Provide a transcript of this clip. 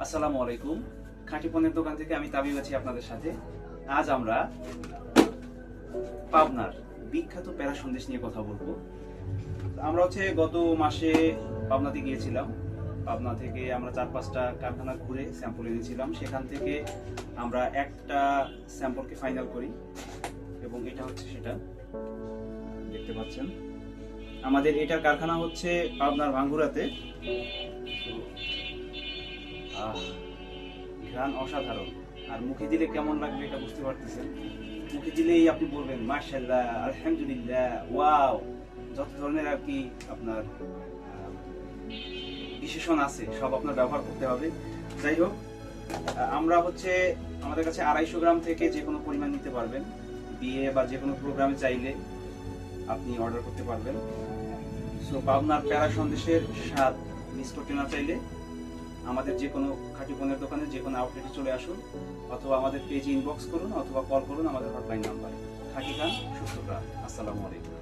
আসসালামু আলাইকুম। খাঁটি পণ্যের দোকান থেকে আমি তাবিব আছি আপনাদের সাথে। আজ আমরা পাবনার বিখ্যাত প্যারা সন্দেশ নিয়ে কথা বলবো। আমরা গত মাসে পাবনাতে গিয়েছিলাম। পাবনা থেকে আমরা 4-5টা কারখানা ঘুরে স্যাম্পল এনেছিলাম। সেখান থেকে আমরা একটা স্যাম্পলকে ফাইনাল করি এবং এটা হচ্ছে সেটা, দেখতে পাচ্ছেন। আমাদের এটার কারখানা হচ্ছে পাবনার ভাঙ্গুরাতে। ঘ্রাণ অসাধারণ, আর মুখে দিলে কেমন লাগবে এটা বুঝতে পারতেছেন। মুখে দিলেই আপনি বলবেন মাশাআল্লাহ, আলহামদুলিল্লাহ, ওয়াও। যত ধরনের আর কি আপনার বিশেষণ আছে সব আপনার ব্যবহার করতে হবে। যাই হোক, আমরা আমাদের কাছে 250 গ্রাম থেকে যে কোনো পরিমাণ নিতে পারবেন। বিয়ে বা যে কোনো প্রোগ্রামে চাইলে আপনি অর্ডার করতে পারবেন। সো পাবনার প্যারা সন্দেশের স্বাদ মিস করতে না চাইলে আমাদের যে কোনো খাঁটি পণ্যের দোকানে যে কোনো আউটলেটে চলে আসুন, অথবা আমাদের পেজে ইনবক্স করুন, অথবা কল করুন আমাদের হটলাইন নাম্বারে। খাঁটি খান, সুস্থ খান। আসসালামু আলাইকুম।